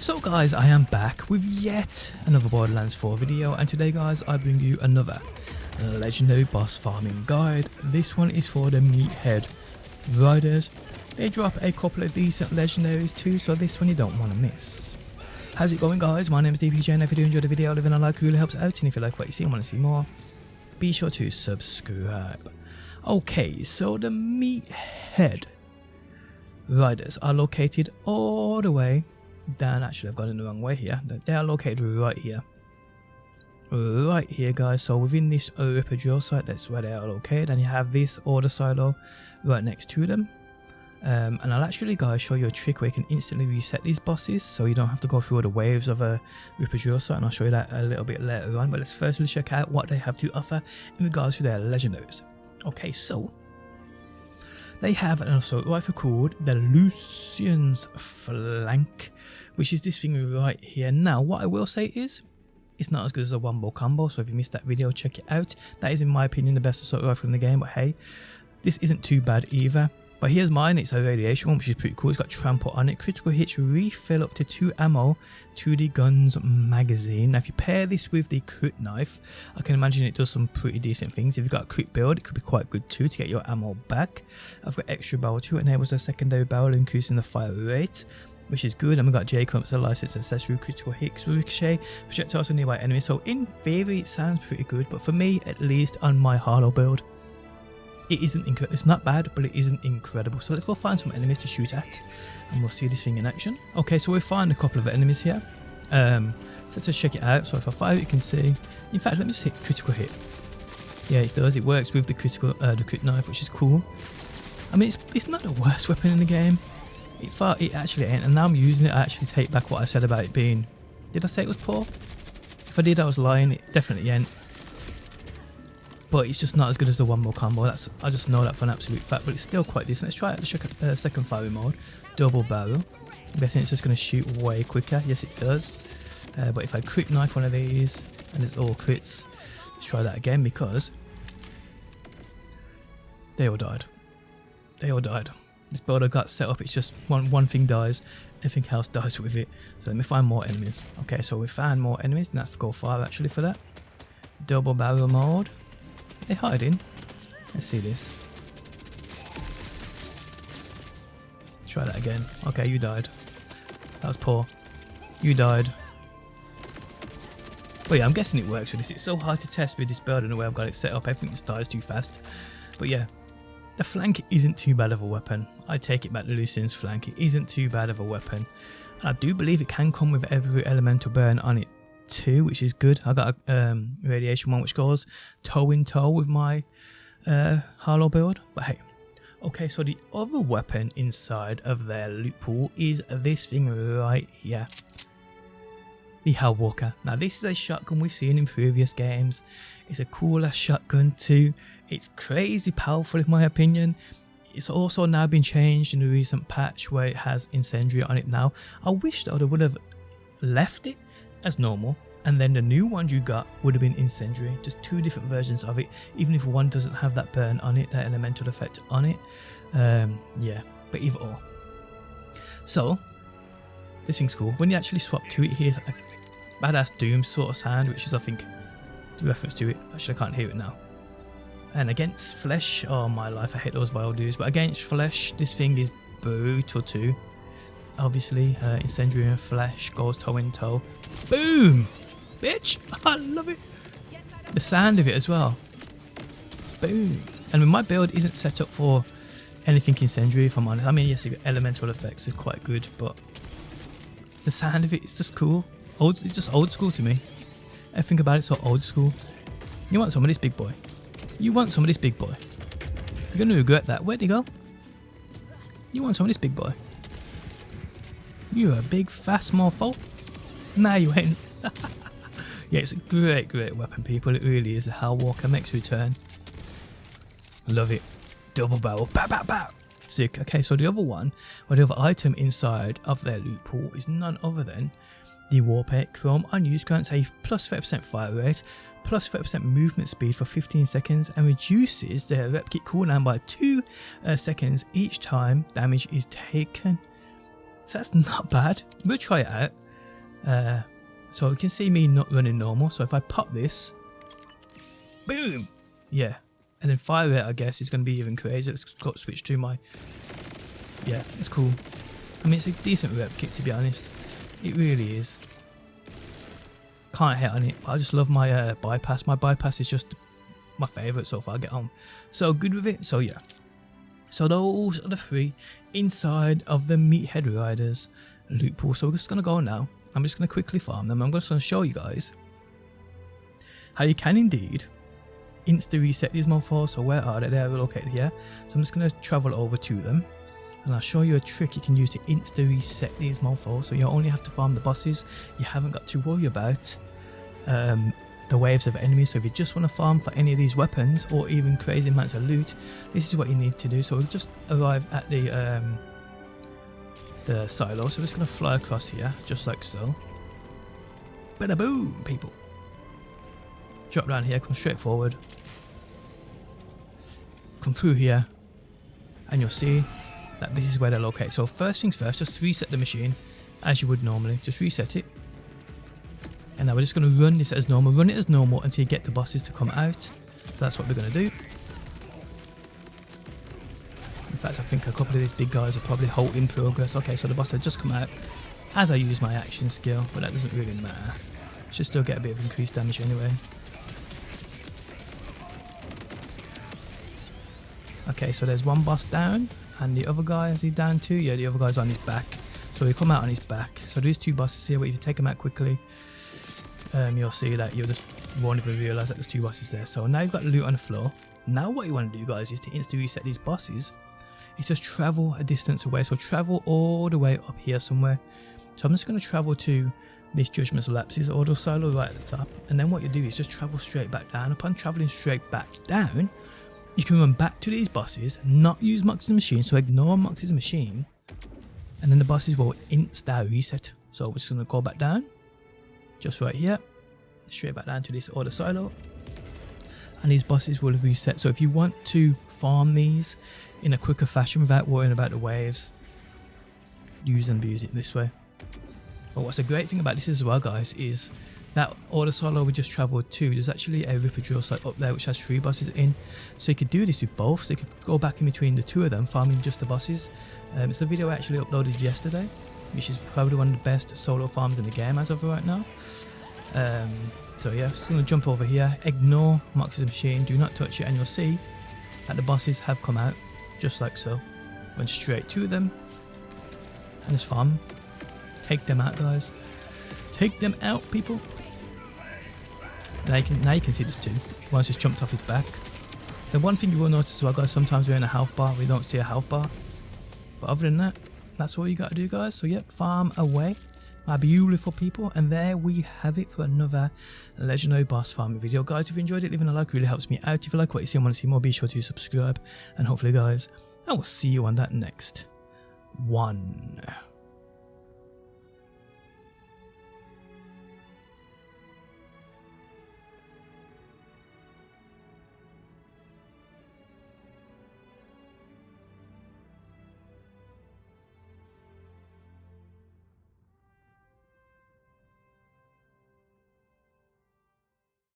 So guys, I am back with yet another Borderlands 4 video, and today guys I bring you another legendary boss farming guide. This one is for the Meathead Riders. They drop a couple of decent legendaries too, so this one you don't want to miss. How's it going guys? My name is DPJ, and if you do enjoy the video, leaving a like really helps out, and if you like what you see and want to see more, be sure to subscribe. Okay, so the Meathead Riders are located all the way down. Actually, I've gone in the wrong way here. They are located right here. Right here guys, so within this Repkit drill site, that's where they are located, and you have this order silo right next to them. And I'll actually guys show you a trick where you can instantly reset these bosses, so you don't have to go through all the waves of a Repkit drill site, and I'll show you that a little bit later on. But let's firstly check out what they have to offer in regards to their legendaries. Okay, so they have an assault rifle called the Lucians flank, which is this thing right here. Now what I will say is, it's not as good as a one ball combo, so if you missed that video, check it out. That is in my opinion the best assault rifle in the game, but hey, this isn't too bad either. But here's mine. It's a radiation one, which is pretty cool. It's got trample on it. Critical hits refill up to 2 ammo to the gun's magazine. Now if you pair this with the crit knife, I can imagine it does some pretty decent things. If you've got a crit build, it could be quite good too to get your ammo back. I've got extra barrel too. It enables a secondary barrel, increasing the fire rate, which is good. And we've got J-Clumps, a licensed accessory, critical hits, ricochet, projectiles on nearby enemies. So in theory it sounds pretty good, but for me, at least on my Harlow build, it isn't incredible. It's not bad, but it isn't incredible. So let's go find some enemies to shoot at, and we'll see this thing in action. Okay, so we find a couple of enemies here. So let's just check it out. So if I fire it, you can see. In fact, let me just hit critical hit. Yeah, it does. It works with the the crit knife, which is cool. I mean, it's not the worst weapon in the game. It actually ain't. And now I'm using it. I actually take back what I said about it being. Did I say it was poor? If I did, I was lying. It definitely ain't. But it's just not as good as the one more combo. I just know that for an absolute fact, but it's still quite decent. Let's try out the second firing mode, double barrel. I'm guessing it's just going to shoot way quicker. Yes, it does. But if I crit knife one of these, and it's all crits, let's try that again, because they all died. They all died. This build I got set up, it's just one thing dies, everything else dies with it. So let me find more enemies. Okay, so we found more enemies, and that's go far actually for that. Double barrel mode. They hiding. Let's see this. Try that again. Okay, you died. That was poor. You died. But yeah, I'm guessing it works with this. It's so hard to test with this build and the way I've got it set up. Everything just dies too fast. But yeah, the flank isn't too bad of a weapon. I take it back, the Lucian's flank. It isn't too bad of a weapon. And I do believe it can come with every elemental burn on it too, which is good. I got a radiation one which goes toe in toe with my Harlow build. But hey, okay, so the other weapon inside of their loot pool is this thing right here, the Hellwalker. Now this is a shotgun we've seen in previous games. It's a cool ass shotgun too. It's crazy powerful in my opinion. It's also now been changed in the recent patch where it has incendiary on it now. I wish though they would have left it as normal, and then the new one you got would have been incendiary. Just two different versions of it, even if one doesn't have that burn on it, that elemental effect on it. Yeah, but either or. So this thing's cool. When you actually swap to it, here's a badass doom sort of sound, which is I think the reference to it. Actually I can't hear it now. And against flesh, oh my life, I hate those vile dudes, but against flesh this thing is brutal too. Obviously, incendiary and flesh goes toe in toe. Boom! Bitch! I love it! The sound of it as well. Boom! And my build isn't set up for anything incendiary, if I'm honest. I mean, yes, the elemental effects are quite good, but the sound of it is just cool. It's just old school to me. Everything about it's so old school. You want some of this big boy. You want some of this big boy. You're going to regret that. Where'd he go? You want some of this big boy. You're a big fast mofo. Nah, you ain't. Yeah, it's a great weapon, people. It really is. The Hellwalker makes return. Love it. Double barrel. Pow, pow, pow. Sick. Okay, so the other one, or the other item inside of their loot pool is none other than the Warpaint Chrome. Unused grants a plus 30% fire rate, plus 30% movement speed for 15 seconds, and reduces their Repkit cooldown by 2 seconds each time damage is taken. So that's not bad. We'll try it out. So you can see me not running normal. So if I pop this, boom, yeah, and then fire it, I guess it's going to be even crazy. Let's go switch to my, yeah, it's cool. I mean, it's a decent Repkit, to be honest. It really is. Can't hit on it. I just love my bypass. My bypass is just my favourite so far. I get on so good with it. So yeah. So those are the 3 inside of the Meathead Riders loot pool. So we're just going to go now. I'm just going to quickly farm them. I'm just going to show you guys how you can indeed insta reset these mofos. So where are they? They're located here. So I'm just going to travel over to them. And I'll show you a trick you can use to insta reset these mofos. So you only have to farm the bosses. You haven't got to worry about the waves of enemies. So if you just want to farm for any of these weapons or even crazy amounts of loot, this is what you need to do. So we've just arrived at the silo. So we're just going to fly across here just like so. Bada boom, people. Drop down here, come straight forward, come through here, and you'll see that this is where they're located. So first things first, just reset the machine as you would normally. Just reset it. And now we're just going to run this as normal. Run it as normal until you get the bosses to come out. So that's what we're going to do. In fact, I think a couple of these big guys are probably halting progress. Okay, so the boss had just come out as I use my action skill, but that doesn't really matter. Should still get a bit of increased damage anyway. Okay, so there's one boss down, and the other guy, is he down too? Yeah, the other guy's on his back. So we come out on his back. So there's 2 bosses here, but if you take them out quickly, you'll see that you just won't even realise that there's 2 bosses there. So now you've got loot on the floor. Now what you want to do, guys, is to instantly reset these bosses. It's just travel a distance away. So travel all the way up here somewhere. So I'm just going to travel to this Judgment's Lapses auto silo right at the top. And then what you do is just travel straight back down. Upon travelling straight back down, you can run back to these bosses, not use Mox's machine, so ignore Mox's machine, and then the bosses will insta reset. So we're just going to go back down, just right here, straight back down to this auto silo, and these bosses will reset. So if you want to farm these in a quicker fashion without worrying about the waves, use and abuse it this way. But what's a great thing about this as well, guys, is that auto silo we just travelled to, there's actually a Ripper drill site up there which has 3 bosses in. So you could do this with both, so you could go back in between the 2 of them, farming just the bosses. It's a video I actually uploaded yesterday, which is probably one of the best solo farms in the game as of right now. So yeah, just going to jump over here, ignore Mox's machine, do not touch it, and you'll see that the bosses have come out, just like so. Went straight to them, and just farm. Take them out, guys. Take them out, people. Now you can see there's 2. One's just jumped off his back. The one thing you will notice as well, guys, sometimes we're in a health bar, we don't see a health bar. But other than that, that's all you got to do, guys. So yep, farm away, my beautiful people. And there we have it for another Legendary boss farming video. Guys, if you enjoyed it, leaving a like really helps me out. If you like what you see and want to see more, be sure to subscribe. And hopefully, guys, I will see you on that next one.